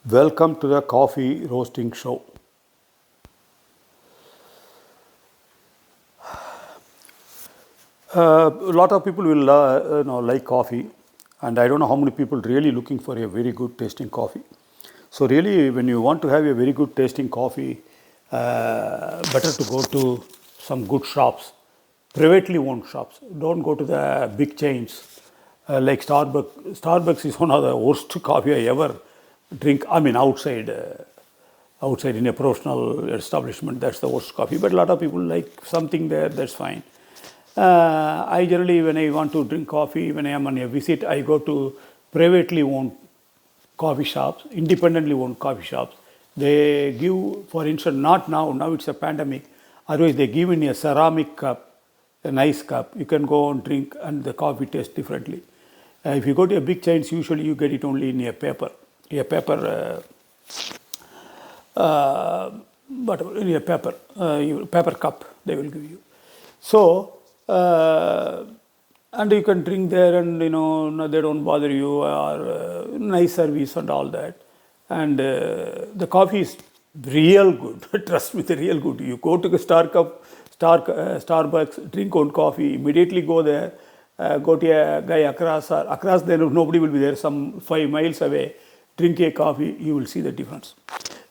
Welcome to the coffee roasting show. A lot of people will like coffee, and I don't know how many people really looking for a very good tasting coffee. So really, when you want to have a very good tasting coffee, better to go to some good shops, privately owned shops. Don't go to the big chains like Starbucks. Starbucks is one of the worst coffee I ever drink. I mean, outside in a professional establishment, that's the worst coffee. But a lot of people like something there, that's fine. I generally, when I want to drink coffee, when I am on a visit, I go to privately owned coffee shops, independently owned coffee shops. They give, for instance, not now it's a pandemic, otherwise they give in a ceramic cup, a nice cup. You can go and drink and the coffee tastes differently. If you go to a big chains, usually you get it only in a paper but in a paper cup they will give you. So, and you can drink there and they don't bother you, or nice service and all that. And the coffee is real good. Trust me, the real good. You go to the Starbucks, drink own coffee, immediately go there, go to a guy across there, nobody will be there, some 5 miles away, drink a coffee, you will see the difference.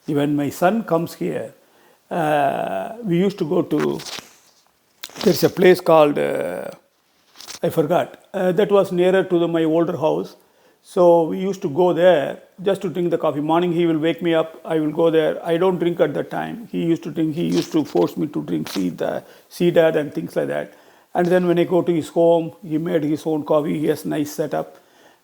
When my son comes here, we used to go to, there's a place called, I forgot, that was nearer to my older house. So we used to go there just to drink the coffee. Morning he will wake me up, I will go there. I don't drink at that time. He used to drink, he used to force me to drink Cedar and things like that. And then when I go to his home, he made his own coffee, he has nice setup.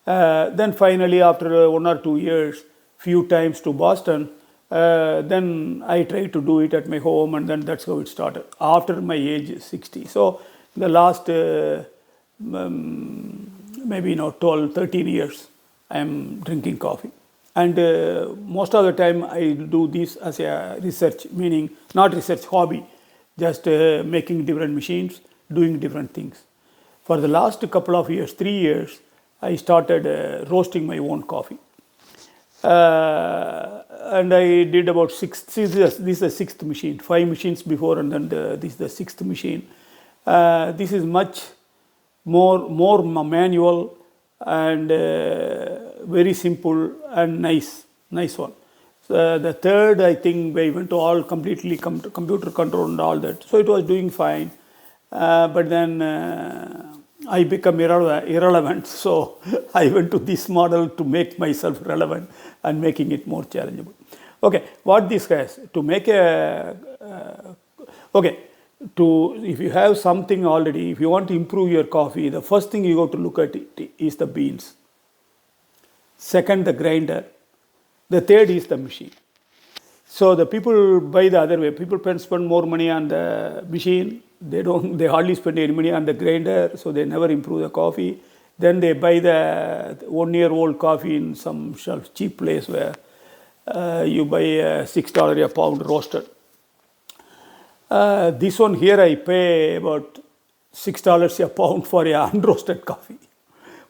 Then finally after 1 or 2 years, few times to Boston, then I tried to do it at my home, and then that's how it started after my age 60. So the last maybe 12, 13 years I am drinking coffee. And most of the time I do this as a research, meaning not research, hobby, just making different machines, doing different things. For the last couple of years, 3 years, I started roasting my own coffee. And I did about 6, this is the 6th machine, 5 machines before, and then this is the 6th machine. This is much more manual and very simple and nice one. So the third, I think I went to all completely computer control and all that. So it was doing fine. But then I become irrelevant. So I went to this model to make myself relevant and making it more challengeable. Okay, what this has to make if you have something already, if you want to improve your coffee, the first thing you have to look at is the beans. Second, the grinder. The third is the machine. So the people buy the other way. People spend more money on the machine. They hardly spend any money on the grinder, so they never improve the coffee. Then they buy the 1-year-old coffee in some cheap place where you buy $6 a pound roasted. This one here I pay about $6 a pound for a unroasted coffee.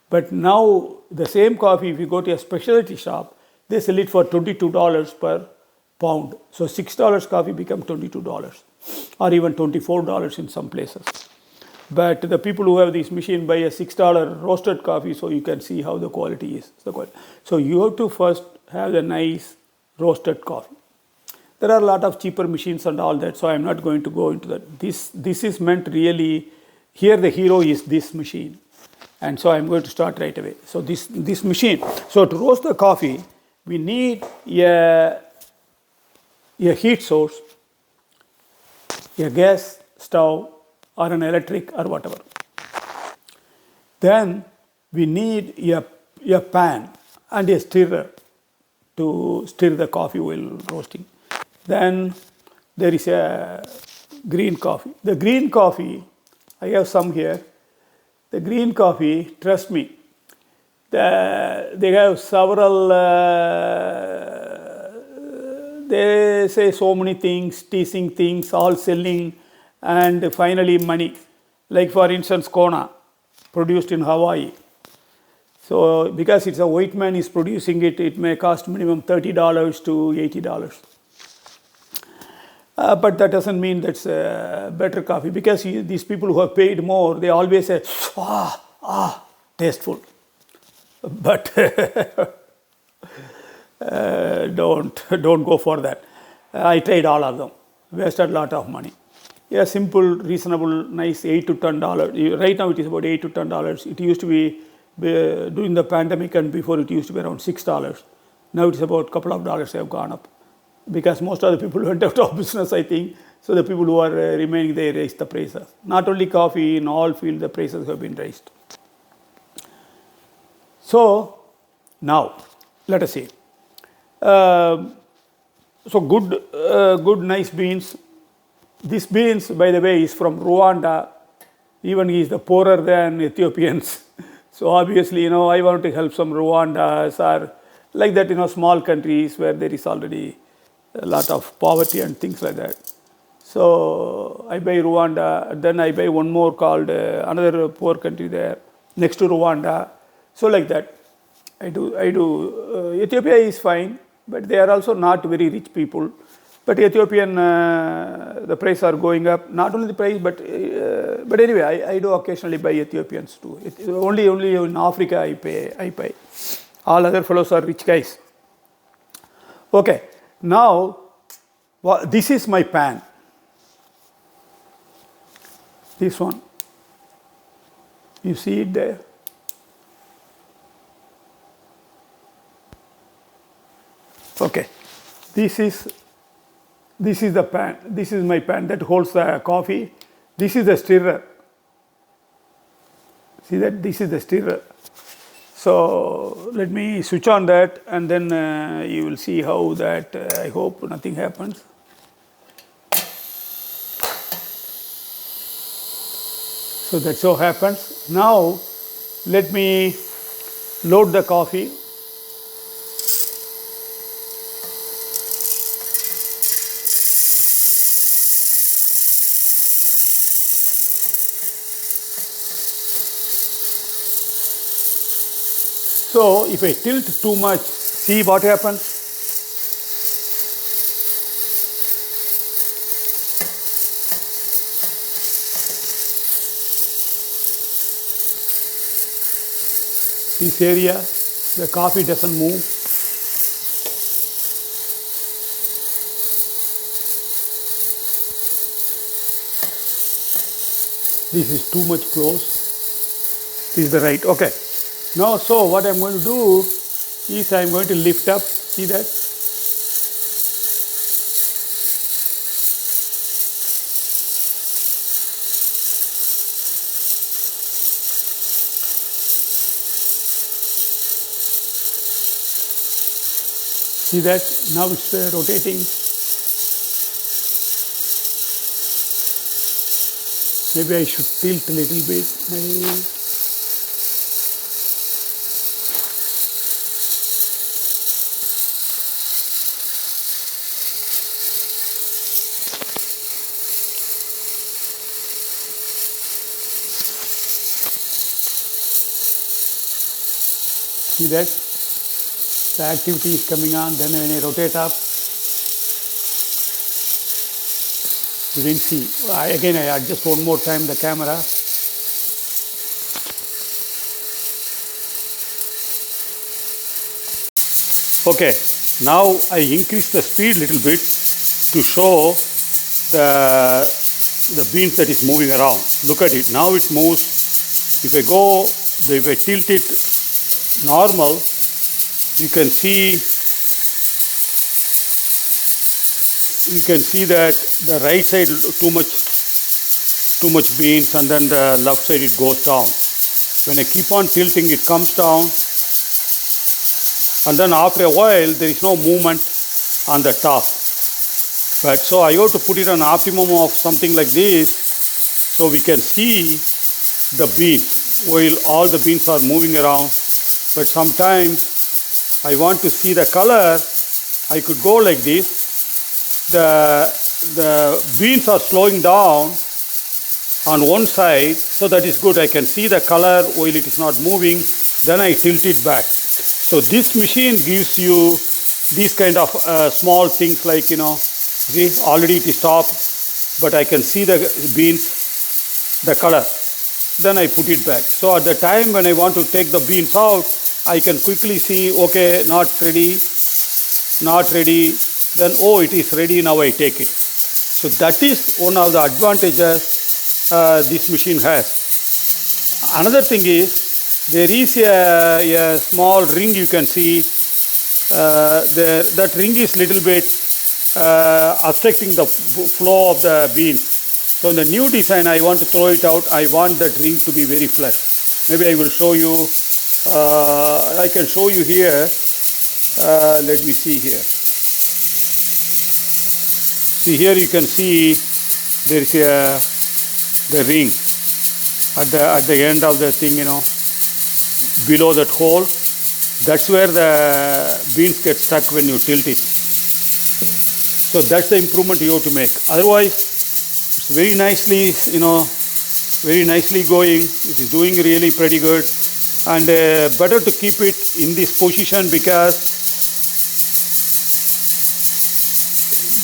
But now the same coffee, if you go to a specialty shop, they sell it for $22 per pound. So $6 coffee becomes $22 or even $24 in some places. But the people who have this machine buy a $6 roasted coffee, so you can see how the quality is. So you have to first have the nice roasted coffee. There are a lot of cheaper machines and all that, so I am not going to go into that. This is meant really, here the hero is this machine. And so I am going to start right away. So this machine, so to roast the coffee, we need a heat source, a gas stove, or an electric or whatever. Then we need a pan and a stirrer to stir the coffee while roasting. Then there is a green coffee. The green coffee, I have some here. The green coffee, trust me, they have several, they say so many things, teasing things, all selling, and finally money. Like for instance, Kona, produced in Hawaii. So because it's a white man is producing it, it may cost minimum $30 to $80. But that doesn't mean that's better coffee, because these people who have paid more, they always say, tasteful. But don't go for that. I tried all of them, wasted a lot of money. Yeah, simple, reasonable, nice $8 to $10. Right now it is about $8 to $10. It used to be during the pandemic, and before it used to be around $6. Now it's about a couple of dollars have gone up, because most of the people went out of business, I think. So the people who are remaining, they raised the prices. Not only coffee, in all fields the prices have been raised. So now let us see. So good nice beans. This beans, by the way, is from Rwanda. Even he is the poorer than Ethiopians. So obviously, I want to help some Rwandas or like that, small countries where there is already a lot of poverty and things like that. So I buy Rwanda, then I buy one more called another poor country there next to Rwanda. So like that, I do. Ethiopia is fine, but they are also not very rich people. But Ethiopian, the prices are going up. Not only the price, but anyway, I do occasionally buy Ethiopians too. Only in Africa I pay. All other fellows are rich guys. Okay, now this is my pan. This one. You see it there? Okay, this is the pan. This is my pan that holds the coffee. This is the stirrer. See that? This is the stirrer. So let me switch on that, and then you will see how that, I hope nothing happens. So that's how happens. Now let me load the coffee. So if I tilt too much, see what happens? This area, the coffee doesn't move. This is too much close. This is the right. Okay. Now, so what I'm going to do is I'm going to lift up. See that? See that? Now it's rotating. Maybe I should tilt a little bit. See that? The activity is coming on. Then when I rotate up, you didn't see. Again, I adjust one more time the camera. Okay, now I increase the speed a little bit to show the beans that is moving around. Look at it. Now it moves. If I tilt it normal, you can see that the right side too much beans, and then the left side it goes down. When I keep on tilting, it comes down, and then after a while there is no movement on the top. But so I have to put it on optimum of something like this, so we can see the beans while all the beans are moving around. But sometimes I want to see the color. I could go like this. The beans are slowing down on one side, so that is good. I can see the color while it is not moving. then I tilt it back. So this machine gives you these kind of small things like, see, already it is top, but I can see the beans, the color. Then I put it back. So at the time when I want to take the beans out, I can quickly see, okay, not ready, not ready. Then, oh, it is ready, now I take it. So that is one of the advantages this machine has. Another thing is, there is a small ring you can see. That ring is little bit obstructing the flow of the beans. So in the new design, I want to throw it out. I want that ring to be very flat. Maybe I will show you. I can show you here. Let me see here. See here you can see there is the ring at the end of the thing, below that hole. That's where the beans get stuck when you tilt it. So that's the improvement you have to make. Otherwise, it's very nicely, very nicely going. It is doing really pretty good. And better to keep it in this position because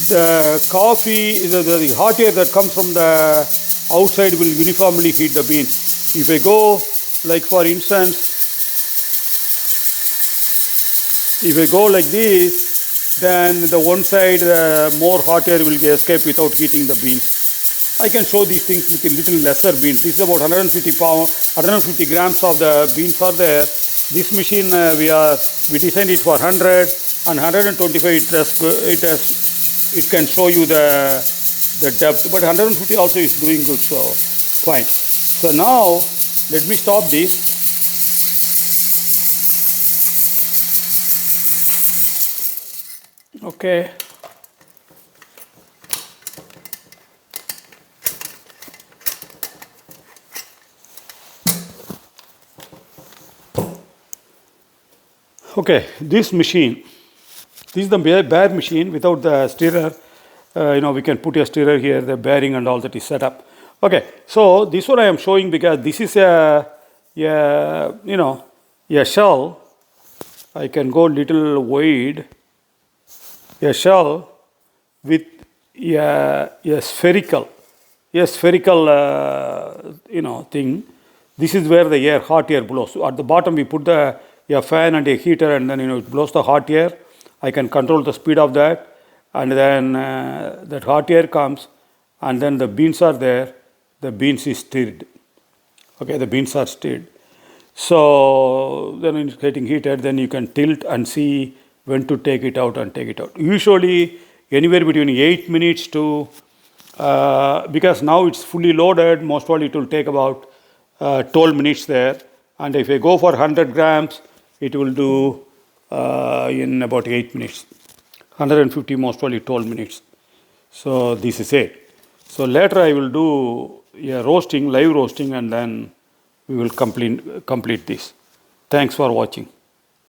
the coffee, the hot air that comes from the outside will uniformly heat the beans. If I go, like for instance, if I go like this, then the one side more hot air will escape without heating the beans. I can show these things with a little lesser beans. This is about 150 grams of the beans are there. This machine we designed it for 100 and 125. It can show you the depth, but 150 also is doing good. So fine. So now let me stop this. Okay. Okay, this machine, this is the bare machine without the stirrer. We can put a stirrer here, the bearing and all that is set up. Okay, so this one I am showing because this is a shell. I can go little wide. A shell with a spherical thing. This is where the hot air blows. So at the bottom we put a fan and a heater, and then it blows the hot air. I can control the speed of that, and then that hot air comes, and then the beans are there. The beans is stirred. Okay, the beans are stirred. So then it's getting heated. Then you can tilt and see when to take it out and take it out. Usually anywhere between 8 minutes to, because now it's fully loaded, most probably it will take about 12 minutes there. And if I go for 100 grams, it will do in about 8 minutes. 150 most probably 12 minutes. So this is it. So later I will do live roasting, and then we will complete this. Thanks for watching.